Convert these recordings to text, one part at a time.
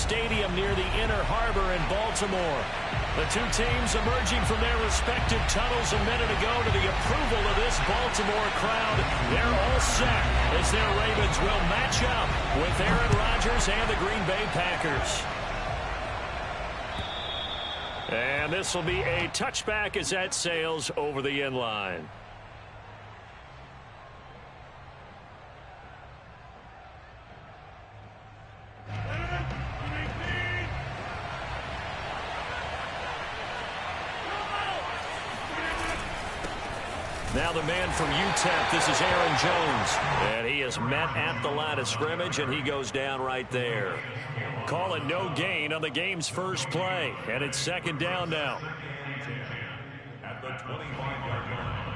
Stadium near the Inner Harbor in Baltimore. The two teams emerging from their respective tunnels a minute ago to the approval of this Baltimore crowd. They're all set as their Ravens will match up with Aaron Rodgers and the Green Bay Packers. And this will be a touchback as that sails over the end line. Now the man from UTEP, this is Aaron Jones. And he is met at the line of scrimmage, and he goes down right there. Call it no gain on the game's first play. And it's second down now. At the 25-yard line.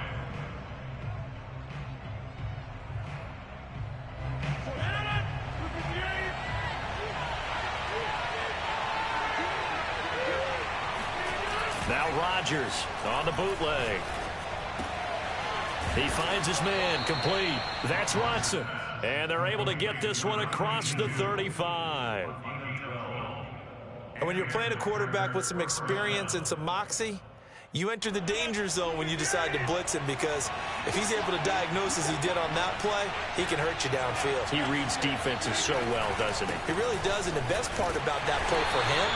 Now Rodgers on the bootleg. He finds his man, complete. That's Watson. And they're able to get this one across the 35. And when you're playing a quarterback with some experience and some moxie, you enter the danger zone when you decide to blitz him, because if he's able to diagnose as he did on that play, he can hurt you downfield. He reads defenses so well, doesn't he? He really does, and the best part about that play for him,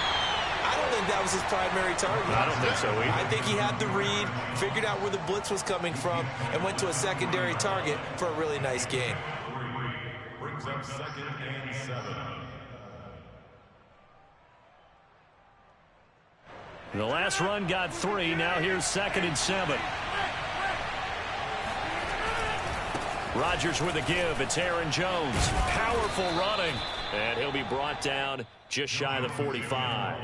I don't think that was his primary target. I don't think so either. I think he had the read, figured out where the blitz was coming from, and went to a secondary target for a really nice gain. Brings up 2nd and 7. The last run got 3. Now here's 2nd and 7. Rodgers with a give. It's Aaron Jones. Powerful running. And he'll be brought down just shy of the 45.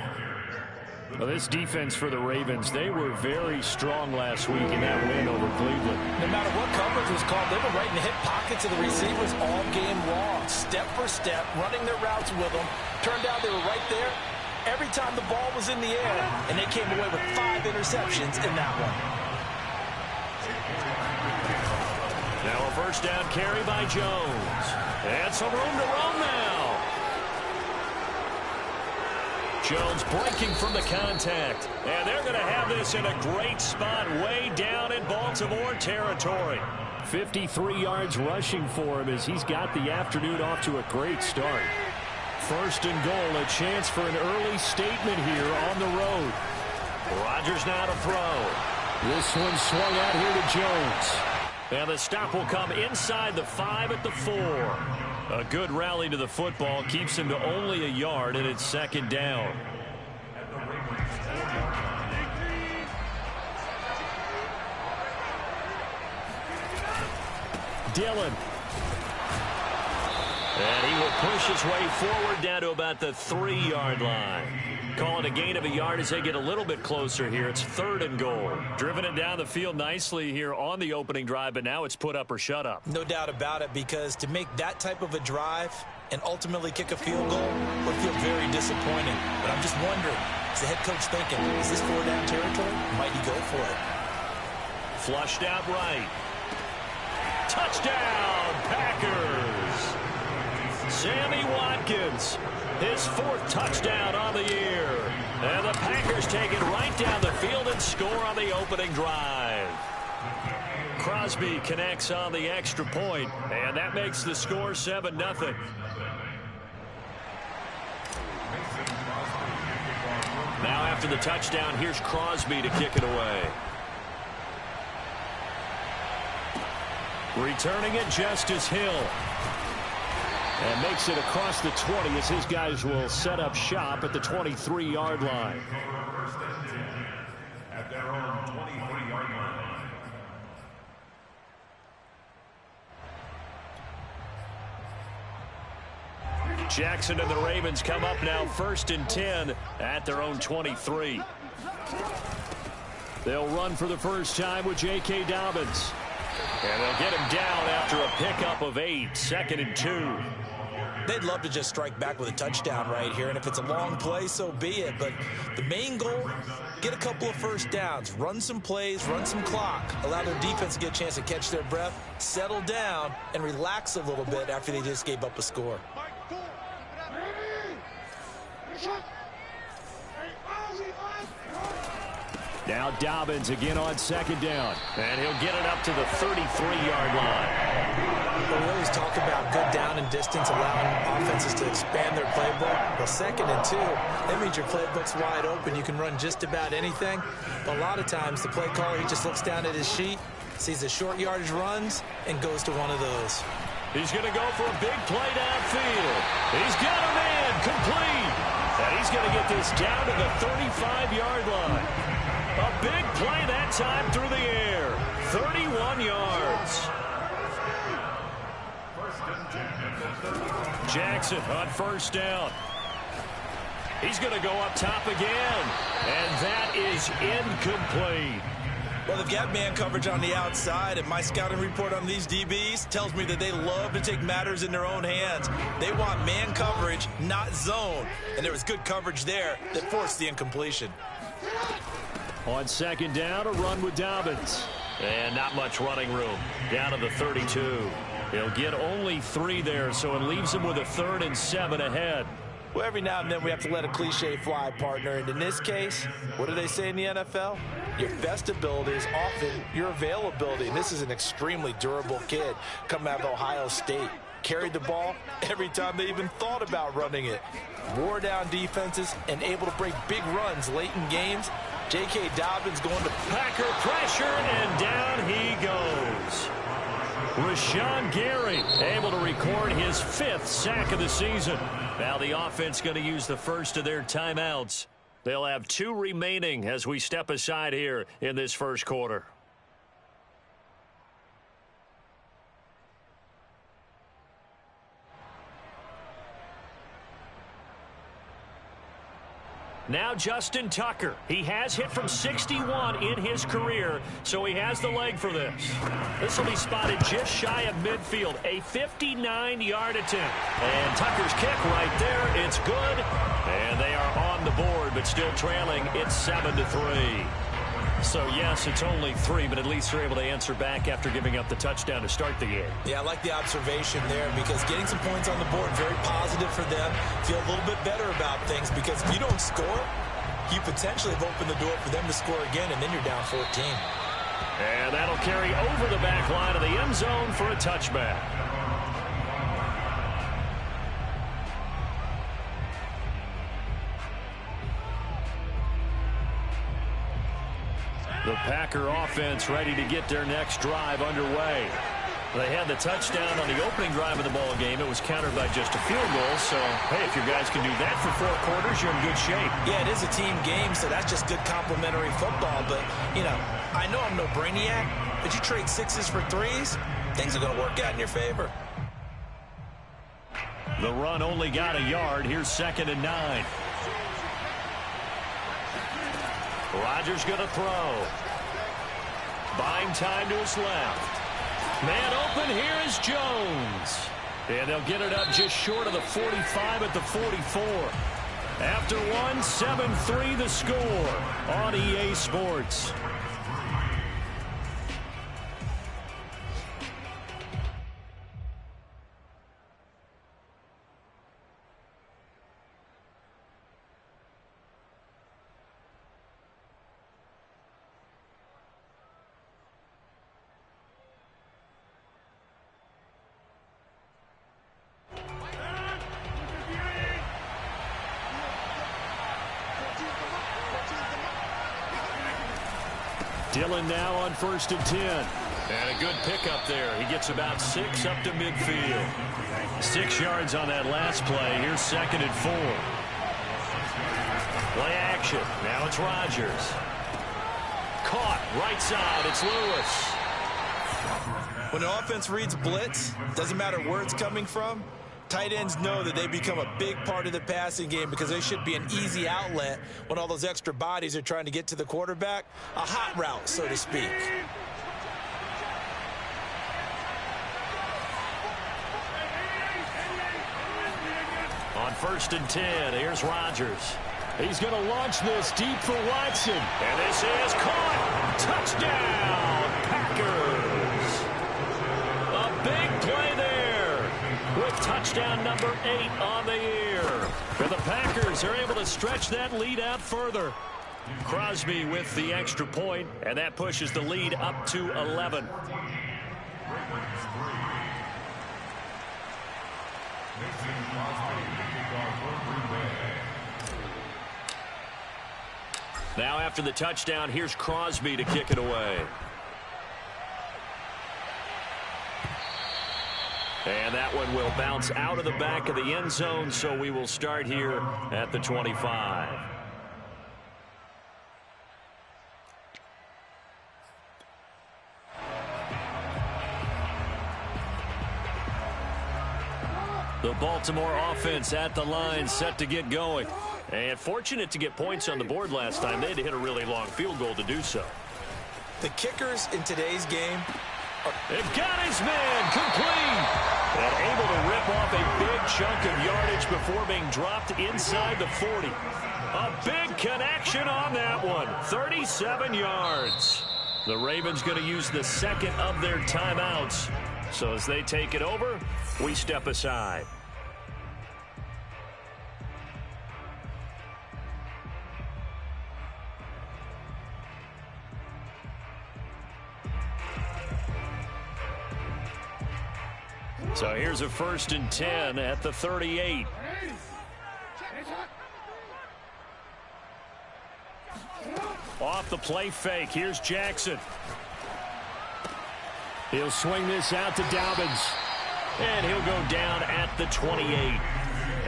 Well, this defense for the Ravens, they were very strong last week in that win over Cleveland. No matter what coverage was called, they were right in the hip pockets of the receivers all game long, step for step, running their routes with them. Turned out they were right there every time the ball was in the air, and they came away with 5 interceptions in that one. Now a first down carry by Jones. And some room to roam now. Jones breaking from the contact. And they're going to have this in a great spot way down in Baltimore territory. 53 yards rushing for him as he's got the afternoon off to a great start. First and goal, a chance for an early statement here on the road. Rodgers now to throw. This one swung out here to Jones. And the stop will come inside the 5 at the 4. A good rally to the football keeps him to only a yard, and it's second down. Dillon. And he will push his way forward down to about the 3-yard line. Calling a gain of a yard as they get a little bit closer here. It's 3rd and goal. Driven it down the field nicely here on the opening drive, but now it's put up or shut up. No doubt about it, because to make that type of a drive and ultimately kick a field goal would feel very disappointing. But I'm just wondering, is the head coach thinking, is this 4-down territory? Might he go for it? Flushed out right. Touchdown, Packers! Sammy Watkins, his 4th touchdown on the year. And the Packers take it right down the field and score on the opening drive. Crosby connects on the extra point, and that makes the score 7-0. Now after the touchdown, here's Crosby to kick it away. Returning it, Justice Hill. And makes it across the 20 as his guys will set up shop at the 23-yard line. At their own 23-yard line. Jackson and the Ravens come up now 1st and 10 at their own 23. They'll run for the first time with J.K. Dobbins. And they'll get him down after a pickup of 8, 2nd and 2. They'd love to just strike back with a touchdown right here, and if it's a long play, so be it. But the main goal, get a couple of first downs, run some plays, run some clock, allow their defense to get a chance to catch their breath, settle down, and relax a little bit after they just gave up a score. Now Dobbins again on second down. And he'll get it up to the 33-yard line. Well, we always talk about good down and distance, allowing offenses to expand their playbook. Well, 2nd and 2, that means your playbook's wide open. You can run just about anything. But a lot of times, the play caller, he just looks down at his sheet, sees the short yardage runs, and goes to one of those. He's going to go for a big play downfield. He's got a man complete. And he's going to get this down to the 35-yard line. A big play that time through the air. 31 yards. Jackson on first down. He's going to go up top again. And that is incomplete. Well, they've got man coverage on the outside, and my scouting report on these DBs tells me that they love to take matters in their own hands. They want man coverage, not zone. And there was good coverage there that forced the incompletion. On second down, a run with Dobbins. And not much running room. Down to the 32. He'll get only 3 there, so it leaves him with a 3rd and 7 ahead. Well, every now and then we have to let a cliche fly, partner. And in this case, what do they say in the NFL? Your best ability is often your availability. And this is an extremely durable kid coming out of Ohio State. Carried the ball every time they even thought about running it. Wore down defenses and able to break big runs late in games. J.K. Dobbins going to Packer pressure, and down he goes. Rashawn Gary able to record his 5th sack of the season. Now the offense going to use the first of their timeouts. They'll have 2 remaining as we step aside here in this first quarter. Now Justin Tucker. He has hit from 61 in his career, so he has the leg for this. This will be spotted just shy of midfield. A 59-yard attempt. And Tucker's kick right there. It's good. And they are on the board, but still trailing. It's 7-3. So, yes, it's only 3, but at least they're able to answer back after giving up the touchdown to start the game. Yeah, I like the observation there because getting some points on the board, very positive for them. Feel a little bit better about things because if you don't score, you potentially have opened the door for them to score again, and then you're down 14. And that'll carry over the back line of the end zone for a touchback. The Packer offense ready to get their next drive underway. They had the touchdown on the opening drive of the ball game. It was countered by just a field goal. So, hey, if your guys can do that for 4 quarters, you're in good shape. Yeah, it is a team game, so that's just good complementary football. But, you know, I know I'm no brainiac, but you trade 6s for 3s, things are going to work out in your favor. The run only got a yard. Here's 2nd and 9. Rodgers going to throw. Buying time to his left. Man open, here is Jones. And they'll get it up just short of the 45 at the 44. After 1, 7-3 the score on EA Sports. Dillon now on 1st and 10. And a good pickup there. He gets about 6 up to midfield. 6 yards on that last play. Here's 2nd and 4. Play action. Now it's Rodgers. Caught. Right side. It's Lewis. When the offense reads blitz, doesn't matter where it's coming from, tight ends know that they become a big part of the passing game because they should be an easy outlet when all those extra bodies are trying to get to the quarterback. A hot route, so to speak. On 1st and 10, here's Rodgers. He's going to launch this deep for Watson. And this is caught. Touchdown, Packers. A big play there with touchdown touchdown number 8 on the year. And the Packers are able to stretch that lead out further. Crosby with the extra point, and that pushes the lead up to 11. Now after the touchdown, here's Crosby to kick it away. And that one will bounce out of the back of the end zone, so we will start here at the 25. The Baltimore offense at the line, set to get going. And fortunate to get points on the board last time. They had to hit a really long field goal to do so. The kickers in today's game They've got his man complete. And able to rip off a big chunk of yardage before being dropped inside the 40. A big connection on that one. 37 yards. The Ravens going to use the second of their timeouts. So as they take it over, we step aside. So here's a 1st and 10 at the 38. Off the play fake. Here's Jackson. He'll swing this out to Dobbins. And he'll go down at the 28.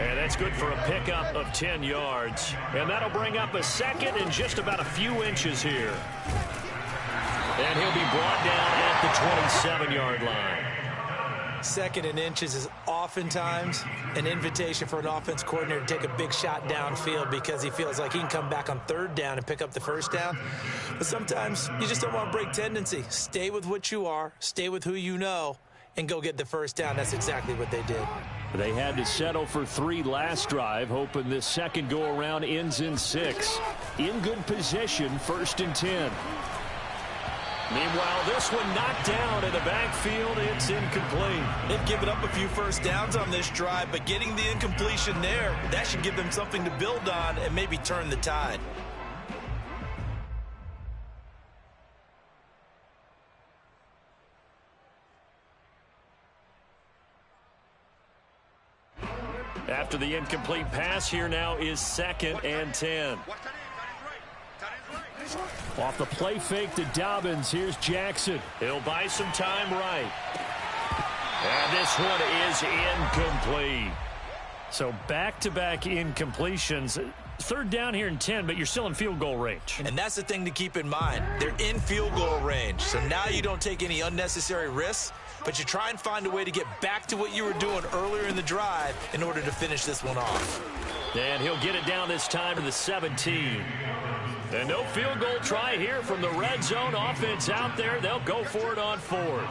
And that's good for a pickup of 10 yards. And that'll bring up a second and just about a few inches here. And he'll be brought down at the 27-yard line. Second and inches is oftentimes an invitation for an offense coordinator to take a big shot downfield because he feels like he can come back on 3rd down and pick up the 1st down. But sometimes you just don't want to break tendency. Stay with what you are, stay with who you know, and go get the 1st down. That's exactly what they did. They had to settle for 3 last drive, hoping this second go-around ends in 6. In good position, 1st and 10. Meanwhile, this one knocked down in the backfield. It's incomplete. They've given up a few 1st downs on this drive, but getting the incompletion there, that should give them something to build on and maybe turn the tide. After the incomplete pass, here now is 2nd and 10. Off the play fake to Dobbins. Here's Jackson. He'll buy some time right. And this one is incomplete. So back-to-back incompletions. 3rd down here and 10, but you're still in field goal range. And that's the thing to keep in mind. They're in field goal range. So now you don't take any unnecessary risks, but you try and find a way to get back to what you were doing earlier in the drive in order to finish this one off. And he'll get it down this time to the 17. And no field goal try here from the red zone offense out there. They'll go for it on 4th.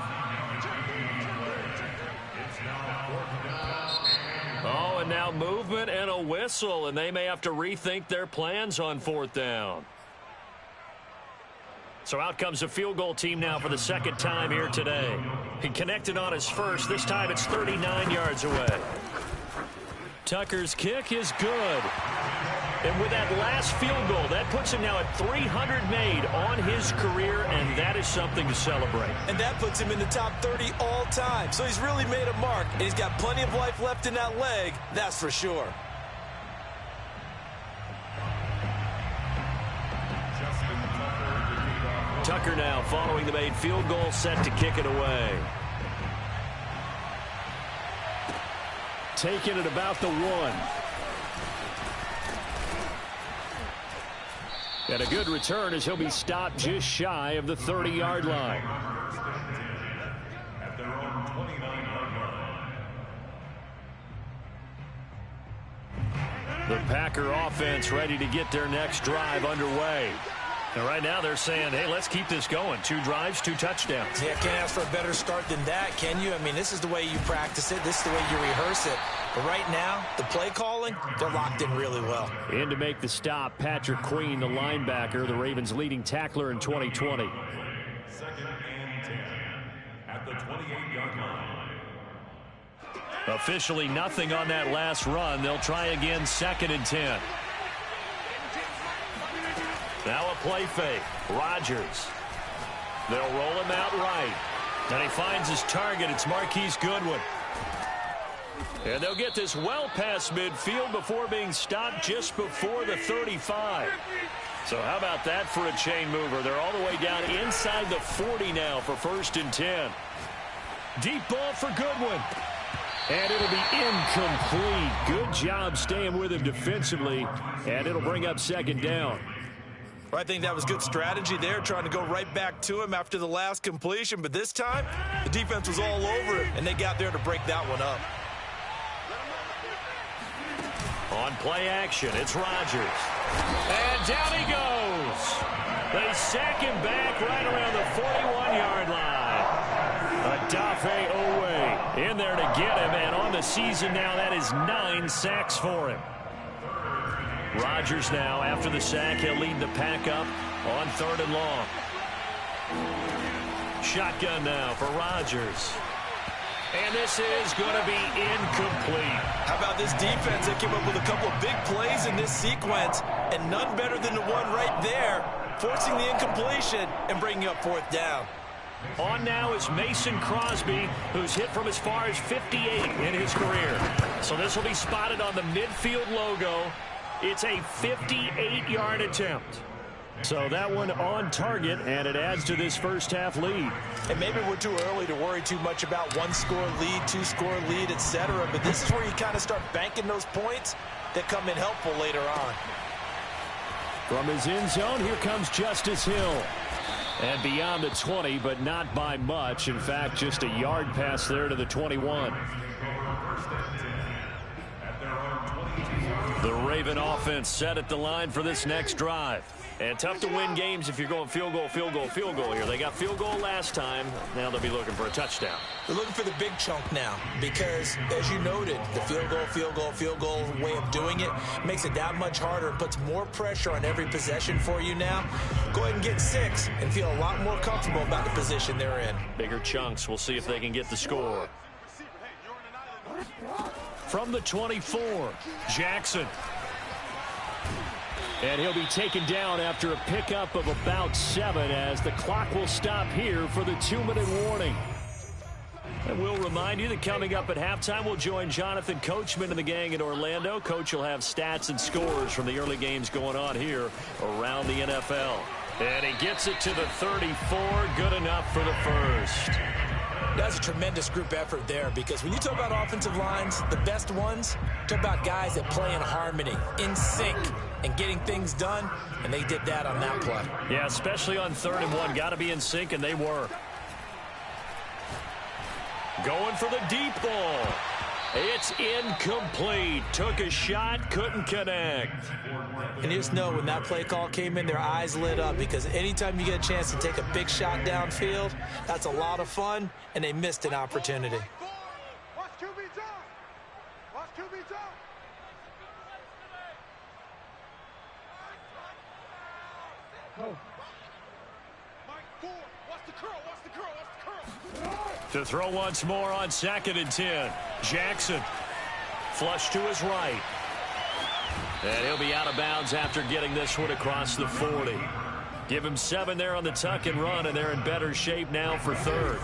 Oh, and now movement and a whistle, and they may have to rethink their plans on 4th down. So out comes a field goal team now for the 2nd time here today. He connected on his first. This time it's 39 yards away. Tucker's kick is good. And with that last field goal, that puts him now at 300 made on his career, and that is something to celebrate. And that puts him in the top 30 all time. So he's really made a mark, and he's got plenty of life left in that leg, that's for sure. Tucker now following the made field goal, set to kick it away. Taking it about the 1. And a good return as he'll be stopped just shy of the 30-yard line. At their own 29-yard line. The Packer offense ready to get their next drive underway. And right now they're saying, hey, let's keep this going. 2 drives, 2 touchdowns. Yeah, can't ask for a better start than that, can you? I mean, this is the way you practice it. This is the way you rehearse it. But right now, the play calling, they're locked in really well. In to make the stop, Patrick Queen, the linebacker, the Ravens' leading tackler in 2020. 2nd and 10 at the 28-yard line. Officially nothing on that last run. They'll try again, 2nd and 10. Now a play fake. Rodgers. They'll roll him out right. And he finds his target. It's Marquise Goodwin. And they'll get this well past midfield before being stopped just before the 35. So how about that for a chain mover? They're all the way down inside the 40 now for 1st and 10. Deep ball for Goodwin. And it'll be incomplete. Good job staying with him defensively. And it'll bring up 2nd down. I think that was good strategy there, trying to go right back to him after the last completion. But this time, the defense was all over him, and they got there to break that one up. On play action, it's Rodgers. And down he goes. They sack him back right around the 41-yard line. Adafe Owe in there to get him, and on the season now, that is 9 sacks for him. Rodgers now, after the sack, he'll lead the pack up on 3rd and long. Shotgun now for Rodgers. And this is going to be incomplete. How about this defense? They came up with a couple of big plays in this sequence, and none better than the one right there, forcing the incompletion and bringing up 4th down. On now is Mason Crosby, who's hit from as far as 58 in his career. So this will be spotted on the midfield logo. It's a 58-yard attempt. So that one on target, and it adds to this first half lead. And maybe we're too early to worry too much about 1-score lead, 2-score lead, etc. But this is where you kind of start banking those points that come in helpful later on. From his end zone, here comes Justice Hill. And beyond the 20, but not by much. In fact, just a yard pass there to the 21. The Raven offense set at the line for this next drive. And tough to win games if you're going field goal, field goal, field goal here. They got field goal last time. Now they'll be looking for a touchdown. They're looking for the big chunk now because, as you noted, the field goal, field goal, field goal way of doing it makes it that much harder and puts more pressure on every possession for you now. Go ahead and get 6 and feel a lot more comfortable about the position they're in. Bigger chunks. We'll see if they can get the score. From the 24, Jackson. And he'll be taken down after a pickup of about 7 as the clock will stop here for the 2-minute warning. And we'll remind you that coming up at halftime, we'll join Jonathan Coachman and the gang in Orlando. Coach will have stats and scores from the early games going on here around the NFL. And he gets it to the 34. Good enough for the first. That's a tremendous group effort there because when you talk about offensive lines, the best ones, talk about guys that play in harmony, in sync, and getting things done, and they did that on that play. Yeah, especially on 3rd and 1. Got to be in sync, and they were. Going for the deep ball. It's incomplete. Took a shot, couldn't connect. And you just know when that play call came in, their eyes lit up because anytime you get a chance to take a big shot downfield, that's a lot of fun, and they missed an opportunity. Watch QB jump. Watch QB jump. Mike 4. Watch the curl. Watch the curl. Watch the curl. To throw once more on 2nd and 10. Jackson. Flush to his right. And he'll be out of bounds after getting this one across the 40. Give him 7 there on the tuck and run, and they're in better shape now for 3rd.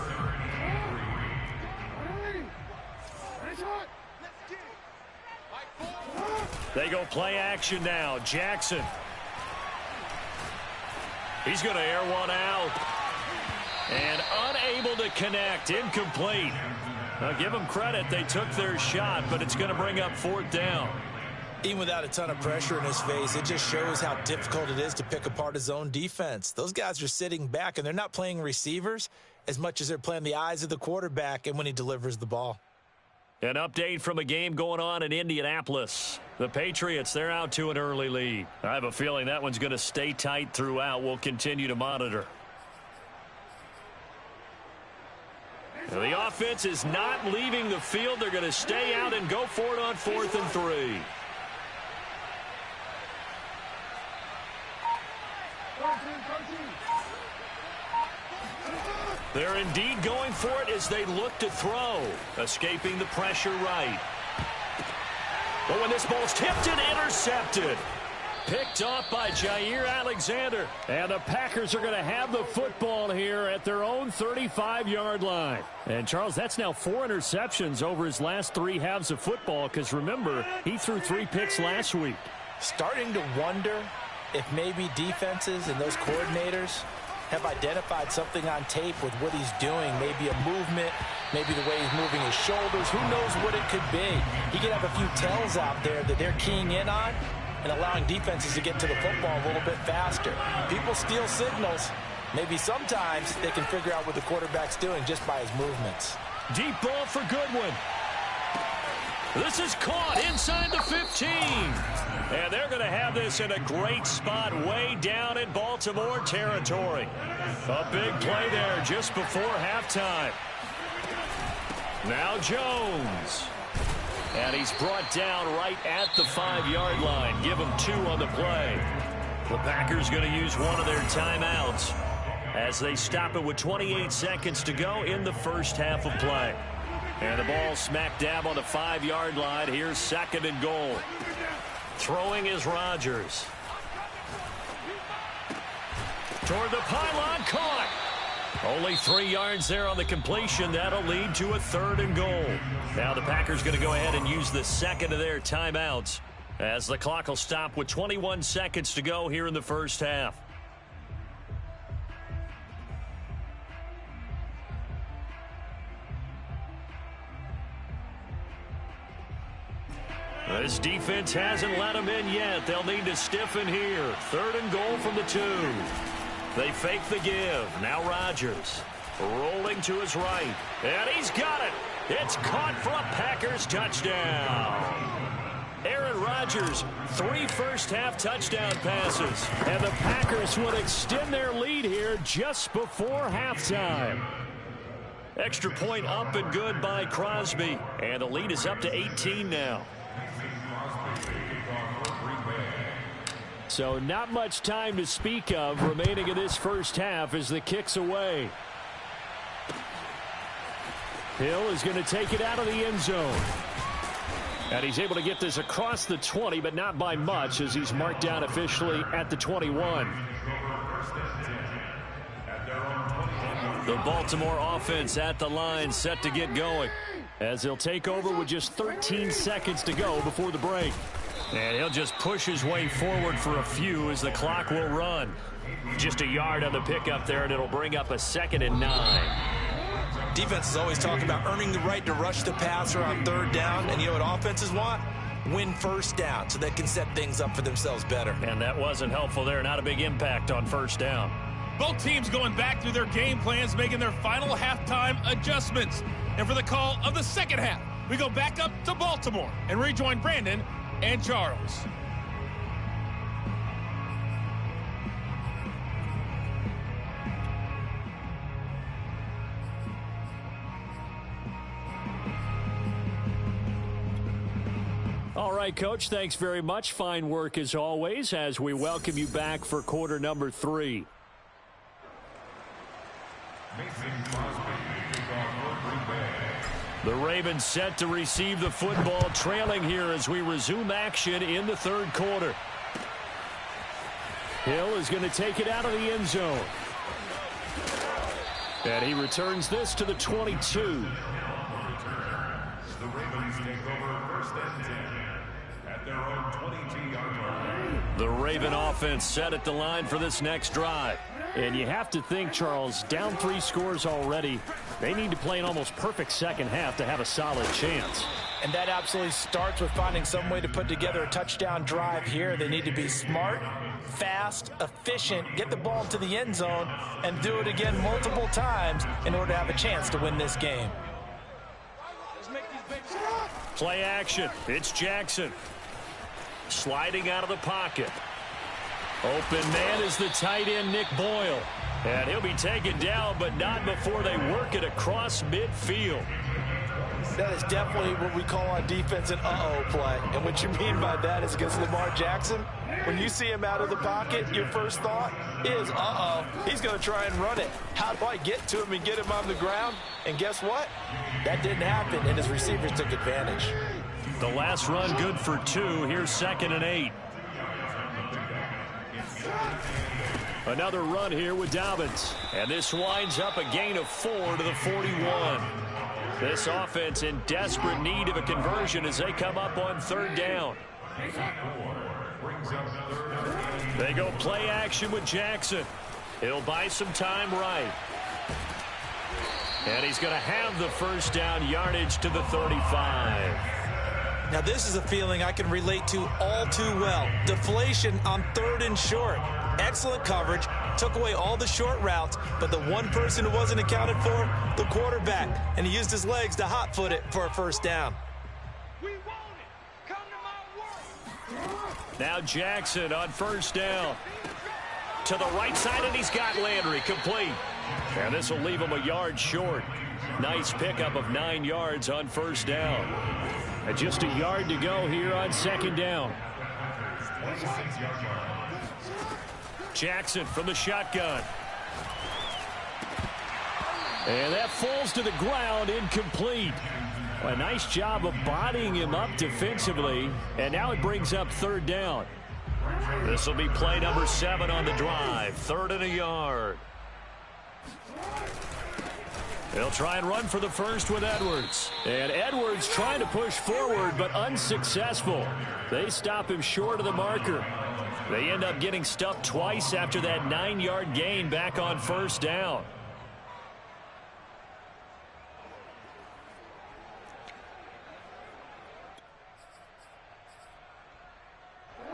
They go play action now. Jackson. He's going to air one out. And unable to connect. Incomplete. Now give them credit. They took their shot, but it's going to bring up 4th down. Even without a ton of pressure in his face, it just shows how difficult it is to pick apart his own defense. Those guys are sitting back, and they're not playing receivers as much as they're playing the eyes of the quarterback and when he delivers the ball. An update from a game going on in Indianapolis. The Patriots, they're out to an early lead. I have a feeling that one's going to stay tight throughout. We'll continue to monitor. Now, the offense is not leaving the field. They're going to stay out and go for it on 4th and 3. They're indeed going for it as they look to throw. Escaping the pressure right. But when this ball's tipped and intercepted. Picked off by Jair Alexander. And the Packers are going to have the football here at their own 35-yard line. And, Charles, that's now 4 interceptions over his last 3 halves of football because, remember, he threw 3 picks last week. Starting to wonder if maybe defenses and those coordinators have identified something on tape with what he's doing. Maybe a movement, maybe the way he's moving his shoulders. Who knows what it could be? He could have a few tells out there that they're keying in on and allowing defenses to get to the football a little bit faster. People steal signals. Maybe sometimes they can figure out what the quarterback's doing just by his movements. Deep ball for Goodwin. This is caught inside the 15. And they're going to have this in a great spot way down in Baltimore territory. A big play there just before halftime. Now Jones. And he's brought down right at the 5-yard line. Give him 2 on the play. The Packers going to use one of their timeouts as they stop it with 28 seconds to go in the first half of play. And the ball smack dab on the 5-yard line. Here's 2nd and goal. Throwing is Rodgers. Toward the pylon, caught. Only 3 yards there on the completion. That'll lead to a 3rd and goal. Now the Packers going to go ahead and use the 2nd of their timeouts as the clock will stop with 21 seconds to go here in the first half. This defense hasn't let them in yet. They'll need to stiffen here. 3rd and goal from the 2. They fake the give. Now Rodgers rolling to his right. And he's got it. It's caught for a Packers touchdown. Aaron Rodgers, 3 first-half touchdown passes. And the Packers will extend their lead here just before halftime. Extra point up and good by Crosby. And the lead is up to 18 now. So not much time to speak of remaining in this first half as the kick's away. Hill is going to take it out of the end zone. And he's able to get this across the 20, but not by much as he's marked down officially at the 21. The Baltimore offense at the line set to get going as he'll take over with just 13 seconds to go before the break. And he'll just push his way forward for a few as the clock will run. Just a yard on the pickup there, and it'll bring up a 2nd and 9. Defense is always talking about earning the right to rush the passer on 3rd down. And you know what offenses want? Win first down so they can set things up for themselves better. And that wasn't helpful there. Not a big impact on 1st down. Both teams going back through their game plans, making their final halftime adjustments. And for the call of the 2nd half, we go back up to Baltimore and rejoin Brandon and Charles. All right, Coach, thanks very much. Fine work as always as we welcome you back for quarter number 3. The Ravens set to receive the football, trailing here as we resume action in the 3rd quarter. Hill is going to take it out of the end zone. And he returns this to the 22. The Ravens take over 1st and 10 at their own 22-yard line. The Raven offense set at the line for this next drive. And you have to think, Charles, down 3 scores already. They need to play an almost perfect second half to have a solid chance. And that absolutely starts with finding some way to put together a touchdown drive here. They need to be smart, fast, efficient, get the ball to the end zone, and do it again multiple times in order to have a chance to win this game. Play action. It's Jackson. Sliding out of the pocket. Open man is the tight end, Nick Boyle. And he'll be taken down, but not before they work it across midfield. That is definitely what we call on defense an uh-oh play. And what you mean by that is against Lamar Jackson, when you see him out of the pocket, your first thought is, uh-oh, he's going to try and run it. How do I get to him and get him on the ground? And guess what? That didn't happen, and his receivers took advantage. The last run good for 2. Here's 2nd and 8. Another run here with Dobbins. And this winds up a gain of 4 to the 41. This offense in desperate need of a conversion as they come up on 3rd down. They go play action with Jackson. He'll buy some time right. And he's going to have the first down yardage to the 35. Now, this is a feeling I can relate to all too well. Deflation on 3rd and short. Excellent coverage. Took away all the short routes, but the one person who wasn't accounted for, the quarterback. And he used his legs to hot-foot it for a first down. We want it. Come to my work. Now Jackson on 1st down. To the right side, and he's got Landry complete. And this will leave him a yard short. Nice pickup of 9 yards on 1st down. And just a yard to go here on 2nd down. Jackson from the shotgun. And that falls to the ground, incomplete. A nice job of bodying him up defensively. And now it brings up 3rd down. This will be play number 7 on the drive. 3rd and a yard. They'll try and run for the first with Edwards. And Edwards trying to push forward, but unsuccessful. They stop him short of the marker. They end up getting stuffed twice after that 9-yard gain back on 1st down.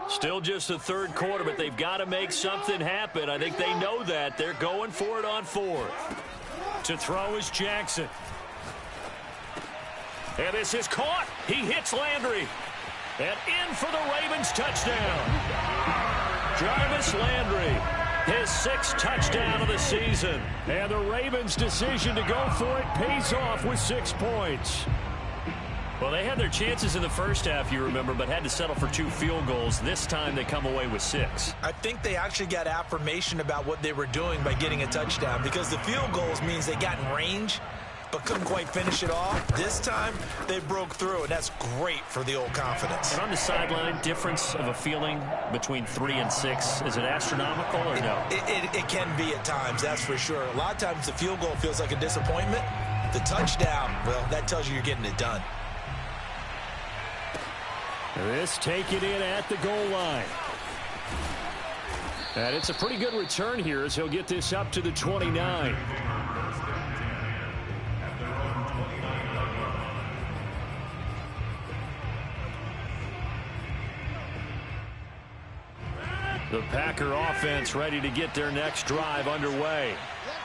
Still just the 3rd quarter, but they've got to make something happen. I think they know that. They're going for it on 4th. To throw is Jackson. And this is caught. He hits Landry. And in for the Ravens touchdown. Jarvis Landry, his 6th touchdown of the season. And the Ravens' decision to go for it pays off with 6 points. Well, they had their chances in the first half, you remember, but had to settle for 2 field goals. This time they come away with 6. I think they actually got affirmation about what they were doing by getting a touchdown, because the field goals means they got in range but couldn't quite finish it off. This time they broke through, and that's great for the old confidence. And on the sideline, difference of a feeling between 3 and 6, is it astronomical or no? It can be at times, that's for sure. A lot of times the field goal feels like a disappointment. The touchdown, well, that tells you you're getting it done. This taken in at the goal line. And it's a pretty good return here as he'll get this up to the 29. The Packer offense ready to get their next drive underway.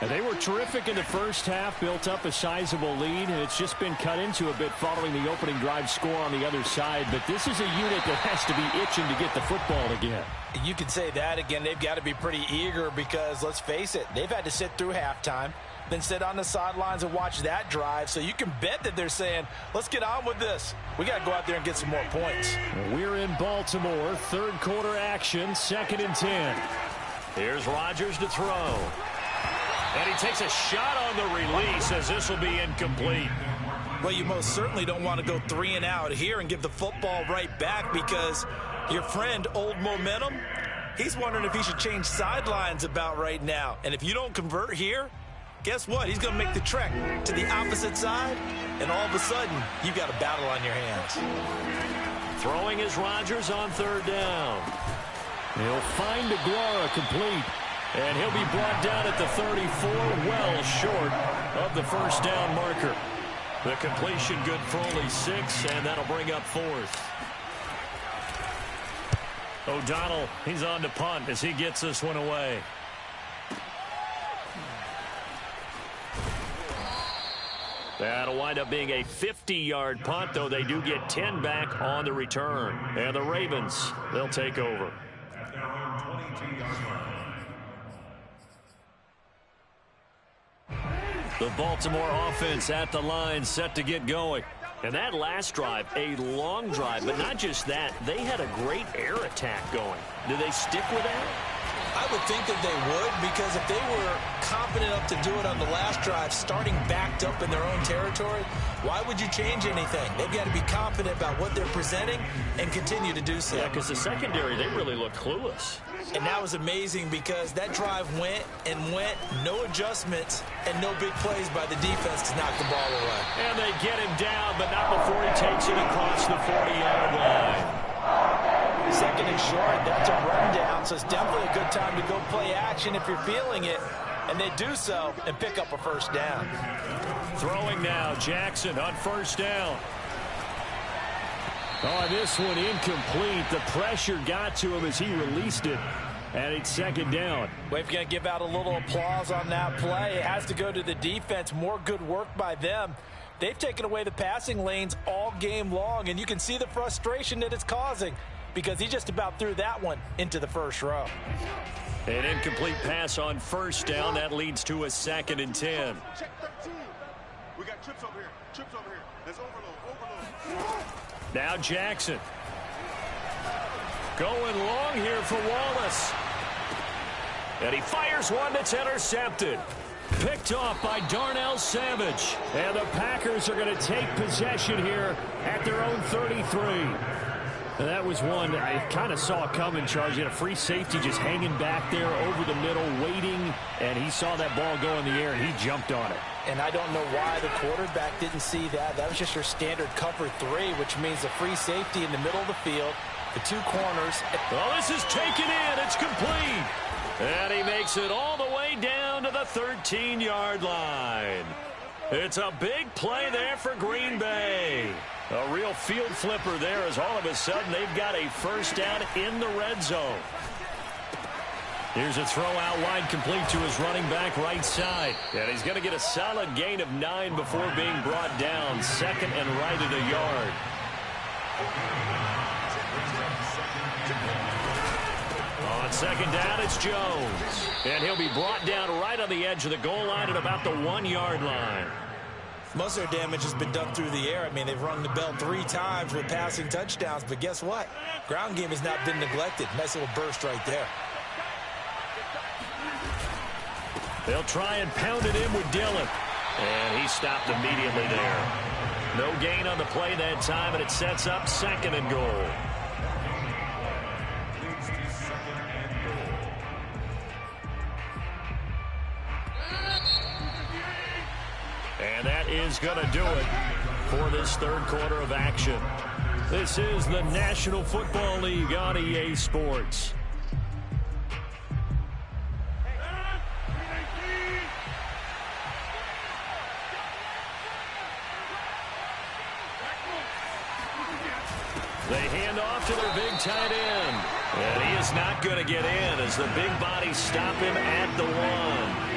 And they were terrific in the first half, built up a sizable lead, and it's just been cut into a bit following the opening drive score on the other side. But this is a unit that has to be itching to get the football again. You could say that again. They've got to be pretty eager because, let's face it, they've had to sit through halftime, then sit on the sidelines and watch that drive. So you can bet that they're saying, let's get on with this. We got to go out there and get some more points. We're in Baltimore, 3rd quarter action, 2nd and 10. Here's Rodgers to throw. And he takes a shot on the release as this will be incomplete. Well, you most certainly don't want to go 3 and out here and give the football right back, because your friend, Old Momentum, he's wondering if he should change sidelines about right now. And if you don't convert here, guess what? He's going to make the trek to the opposite side, and all of a sudden, you've got a battle on your hands. Throwing is Rodgers on 3rd down. He'll find Aguara complete. And he'll be brought down at the 34, well short of the first down marker. The completion good for only 6, and that'll bring up 4th. O'Donnell, he's on to punt as he gets this one away. That'll wind up being a 50-yard punt, though they do get 10 back on the return. And the Ravens, they'll take over. At their own 22-yard line. The Baltimore offense at the line, set to get going. And that last drive, a long drive, but not just that, they had a great air attack going. Do they stick with that? I would think that they would, because if they were confident enough to do it on the last drive, starting backed up in their own territory, why would you change anything? They've got to be confident about what they're presenting and continue to do so. Yeah, because the secondary, they really look clueless. And that was amazing because that drive went and went, no adjustments, and no big plays by the defense to knock the ball away. And they get him down, but not before he takes it across the 40-yard line. Second and short, that's a rundown, so it's definitely a good time to go play action if you're feeling it. And they do so and pick up a first down. Throwing now, Jackson on first down. Oh, this one incomplete. The pressure got to him as he released it. And it's second down. We're going to give out a little applause on that play. It has to go to the defense. More good work by them. They've taken away the passing lanes all game long, and you can see the frustration that it's causing because he just about threw that one into the first row. An incomplete pass on first down. That leads to a 2nd and 10. Check 13. We got trips over here. Trips over here. There's overload. Now Jackson. Going long here for Wallace. And he fires one that's intercepted. Picked off by Darnell Savage. And the Packers are going to take possession here at their own 33. And that was one I kind of saw coming, Charles. He had a free safety just hanging back there over the middle, waiting. And he saw that ball go in the air, and he jumped on it. And I don't know why the quarterback didn't see that. That was just your standard cover 3, which means a free safety in the middle of the field, the 2 corners. Well, this is taken in. It's complete. And he makes it all the way down to the 13-yard line. It's a big play there for Green Bay. A real field flipper there as all of a sudden they've got a first down in the red zone. Here's a throw out wide, complete to his running back right side. And he's going to get a solid gain of 9 before being brought down. 2nd and right at a yard. On 2nd down, it's Jones. And he'll be brought down right on the edge of the goal line at about the 1-yard line. Most of their damage has been done through the air. I mean, they've rung the bell 3 times with passing touchdowns. But guess what? Ground game has not been neglected. Nice little burst right there. They'll try and pound it in with Dillon. And he stopped immediately there. No gain on the play that time, and it sets up 2nd and goal. And that is going to do it for this 3rd quarter of action. This is the National Football League on EA Sports. They hand off to their big tight end. And he is not going to get in as the big bodies stop him at the 1.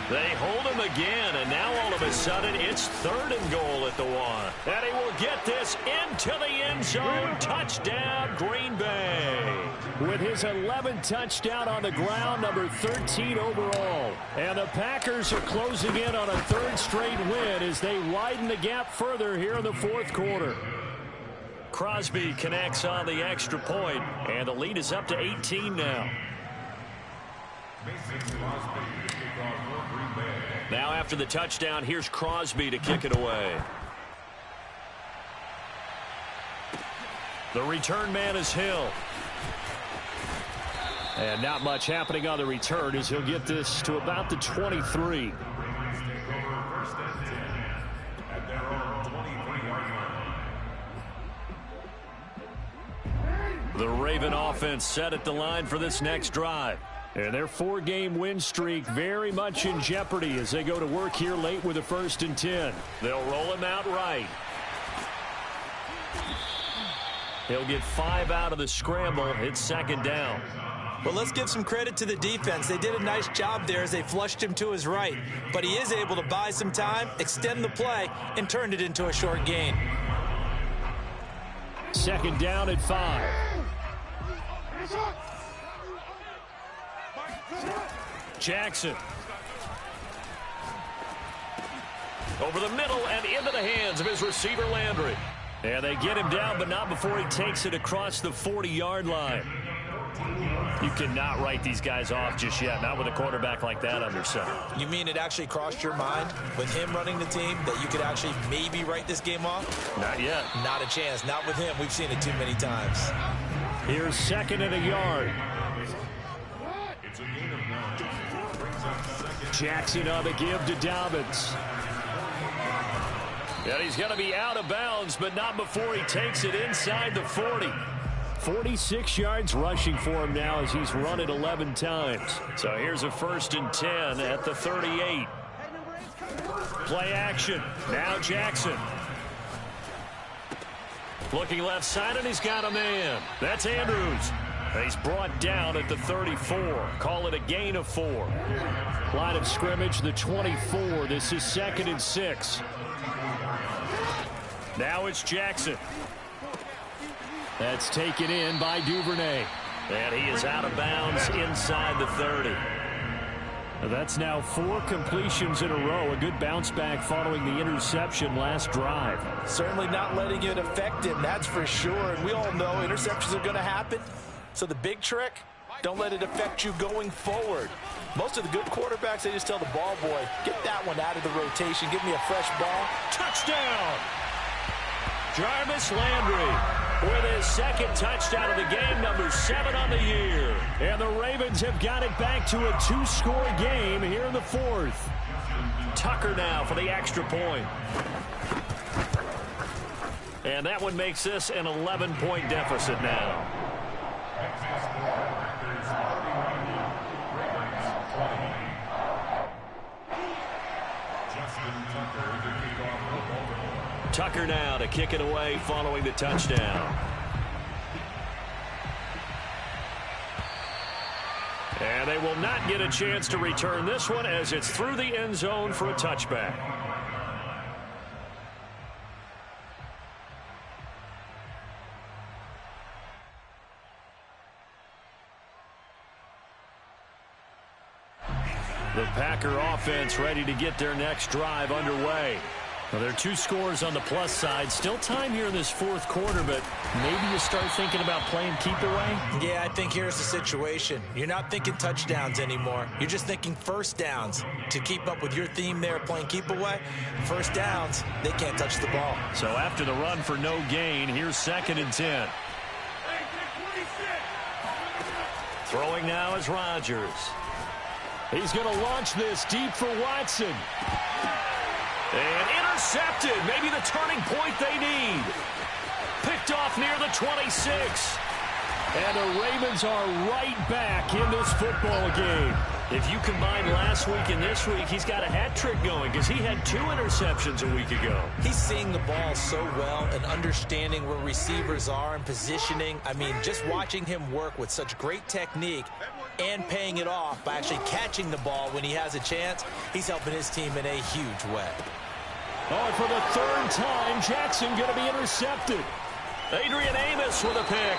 They hold him again, and now all of a sudden it's 3rd and goal at the 1. And he will get this into the end zone. Touchdown, Green Bay. With his 11th touchdown on the ground, number 13 overall. And the Packers are closing in on a 3rd straight win as they widen the gap further here in the 4th quarter. Crosby connects on the extra point, and the lead is up to 18 now. Now after the touchdown, here's Crosby to kick it away. The return man is Hill. And not much happening on the return as he'll get this to about the 23. The Raven offense set at the line for this next drive. And their 4-game win streak very much in jeopardy as they go to work here late with a 1st and 10. They'll roll him out right. He'll get 5 out of the scramble. It's 2nd down. Well, let's give some credit to the defense. They did a nice job there as they flushed him to his right. But he is able to buy some time, extend the play, and turn it into a short gain. 2nd down at 5. Jackson. Over the middle and into the hands of his receiver, Landry. And they get him down, but not before he takes it across the 40-yard line. You cannot write these guys off just yet, not with a quarterback like that under center. You mean it actually crossed your mind with him running the team that you could actually maybe write this game off? Not yet. Not a chance. Not with him. We've seen it too many times. Here's 2nd and a yard. Jackson on the give to Dobbins. And he's going to be out of bounds, but not before he takes it inside the 40. 46 yards rushing for him now as he's run it 11 times. So here's a 1st and 10 at the 38. Play action. Now Jackson. Looking left side, and he's got a man. That's Andrews. And he's brought down at the 34. Call it a gain of 4. Line of scrimmage, the 24. This is 2nd and 6. Now it's Jackson. That's taken in by Duvernay. And he is out of bounds inside the 30. That's now 4 completions in a row. A good bounce back following the interception last drive. Certainly not letting it affect him, that's for sure. And we all know interceptions are going to happen. So the big trick, don't let it affect you going forward. Most of the good quarterbacks, they just tell the ball boy, get that one out of the rotation. Give me a fresh ball. Touchdown! Jarvis Landry with his 2nd touchdown of the game, number 7 on the year. And the Ravens have got it back to a 2-score game here in the 4th. Tucker now for the extra point. And that one makes this an 11-point deficit now. Tucker now to kick it away following the touchdown. And they will not get a chance to return this one as it's through the end zone for a touchback. The Packer offense ready to get their next drive underway. Well, there are 2 scores on the plus side. Still time here in this 4th quarter, but maybe you start thinking about playing keep away? Yeah, I think here's the situation. You're not thinking touchdowns anymore. You're just thinking first downs. To keep up with your theme there, playing keep away, first downs, they can't touch the ball. So after the run for no gain, here's 2nd and 10. Throwing now is Rodgers. He's going to launch this deep for Watson. And intercepted. Maybe the turning point they need. Picked off near the 26. And the Ravens are right back in this football game. If you combine last week and this week, he's got a hat trick going because he had 2 interceptions a week ago. He's seeing the ball so well and understanding where receivers are and positioning. I mean, just watching him work with such great technique and paying it off by actually catching the ball when he has a chance, he's helping his team in a huge way. Oh, for the 3rd time, Jackson going to be intercepted. Adrian Amos with a pick.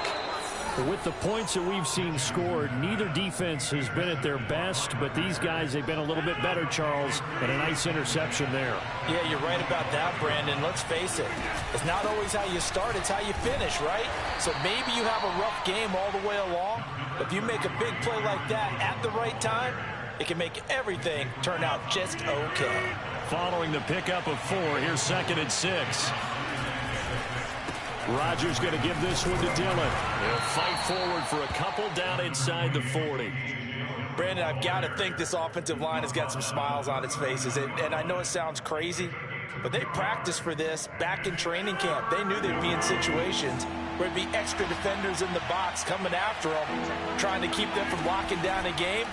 With the points that we've seen scored, neither defense has been at their best, but these guys, they've been a little bit better, Charles, and a nice interception there. Yeah, you're right about that, Brandon. Let's face it. It's not always how you start, it's how you finish, right? So maybe you have a rough game all the way along, but if you make a big play like that at the right time, it can make everything turn out just okay. Following the pickup of 4, here's 2nd and 6. Rodgers going to give this one to Dillon. He'll fight forward for a couple down inside the 40. Brandon, I've got to think this offensive line has got some smiles on its faces. And I know it sounds crazy, but they practiced for this back in training camp. They knew they'd be in situations where there'd be extra defenders in the box coming after them, trying to keep them from locking down a game.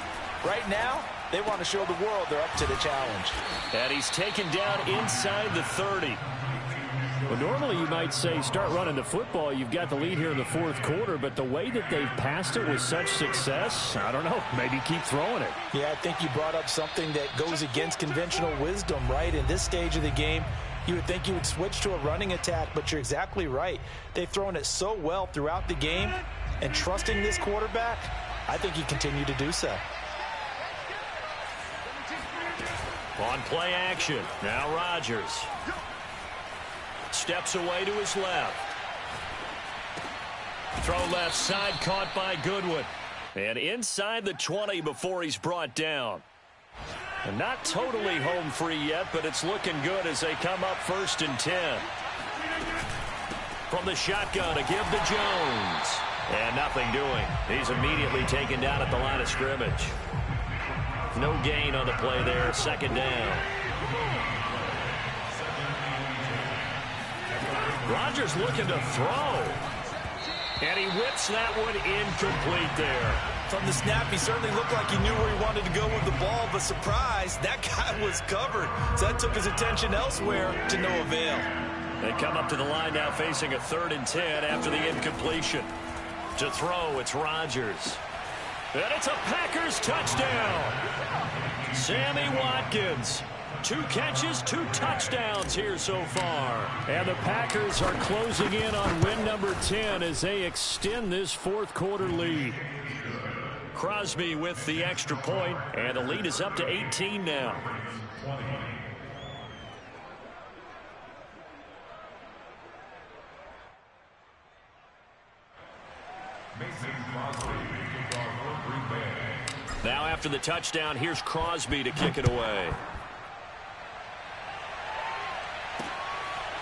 Right now, they want to show the world they're up to the challenge. And he's taken down inside the 30. Well, normally you might say start running the football. You've got the lead here in the 4th quarter, but the way that they've passed it with such success, I don't know, maybe keep throwing it. Yeah, I think you brought up something that goes against conventional wisdom, right? In this stage of the game, you would think you would switch to a running attack, but you're exactly right. They've thrown it so well throughout the game, and trusting this quarterback, I think you continue to do so. On play action, now Rodgers. Steps away to his left. Throw left side, caught by Goodwin. And inside the 20 before he's brought down. And not totally home free yet, but it's looking good as they come up 1st and 10. From the shotgun to give to Jones. And nothing doing. He's immediately taken down at the line of scrimmage. No gain on the play there, 2nd down. Rodgers looking to throw. And he whips that one incomplete there. From the snap, he certainly looked like he knew where he wanted to go with the ball, but surprise, that guy was covered. So that took his attention elsewhere to no avail. They come up to the line now facing a 3rd and 10 after the incompletion. To throw, it's Rodgers. And it's a Packers touchdown. Sammy Watkins. 2 catches, 2 touchdowns here so far. And the Packers are closing in on win number 10 as they extend this 4th quarter lead. Crosby with the extra point, and the lead is up to 18 now. Now after the touchdown, here's Crosby to kick it away.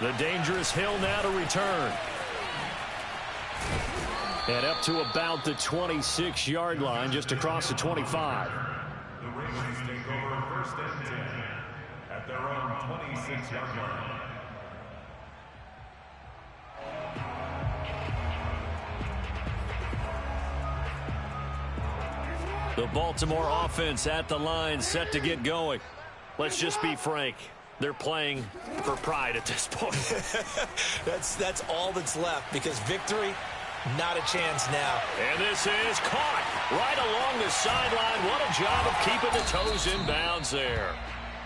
The dangerous Hill now to return. And up to about the 26-yard line, just across the 25. The Ravens take over 1st and 10 at their own 26-yard line. The Baltimore offense at the line, set to get going. Let's just be frank. They're playing for pride at this point. That's all that's left, because victory, not a chance now. And this is caught right along the sideline. What a job of keeping the toes in bounds there.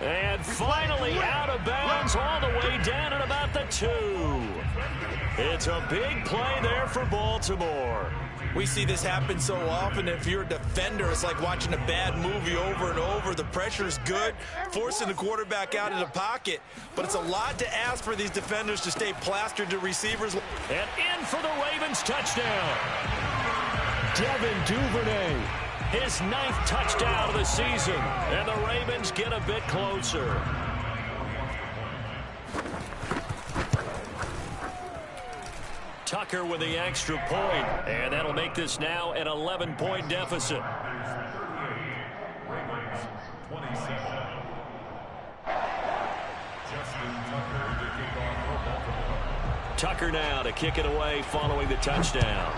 And finally out of bounds all the way down at about the 2. It's a big play there for Baltimore. We see this happen so often. If you're a defender, it's like watching a bad movie over and over. The pressure is good, forcing the quarterback out of the pocket. But it's a lot to ask for these defenders to stay plastered to receivers. And in for the Ravens touchdown. Devin Duvernay, his 9th touchdown of the season. And the Ravens get a bit closer. Tucker with the extra point, and that'll make this now an 11-point deficit. Tucker now to kick it away following the touchdown.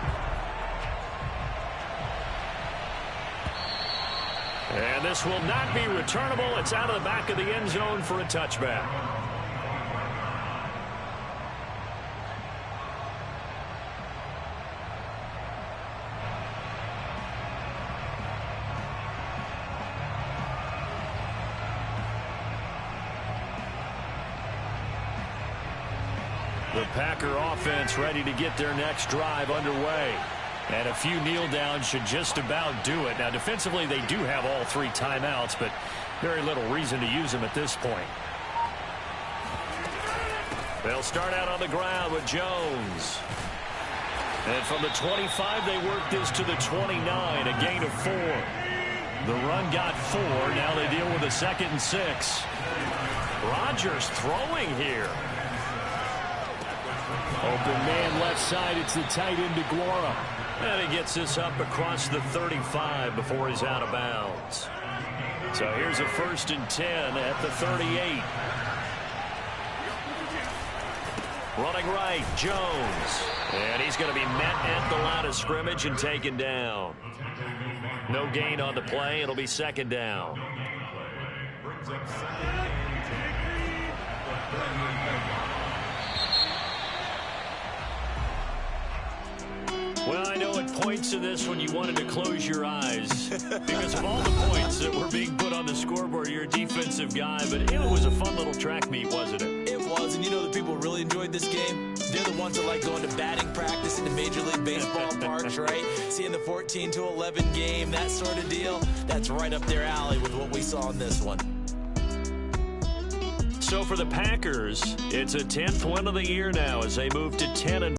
And this will not be returnable. It's out of the back of the end zone for a touchback. The Packer offense ready to get their next drive underway. And a few kneel downs should just about do it. Now, defensively, they do have all 3 timeouts, but very little reason to use them at this point. They'll start out on the ground with Jones. And from the 25, they work this to the 29, a gain of 4. The run got 4. Now they deal with a 2nd and 6. Rodgers throwing here. Open man left side. It's the tight end DeGuara. And he gets this up across the 35 before he's out of bounds. So here's a 1st and 10 at the 38. Running right, Jones. And he's going to be met at the line of scrimmage and taken down. No gain on the play. It'll be 2nd down. Well, I know at points in this when you wanted to close your eyes because of all the points that were being put on the scoreboard. You're a defensive guy, but it was a fun little track meet, wasn't it? It was, and you know the people really enjoyed this game? They're the ones that like going to batting practice in the Major League Baseball parks, right? Seeing the 14-11 game, that sort of deal. That's right up their alley with what we saw in this one. So for the Packers, it's a 10th win of the year now as they move to 10-4.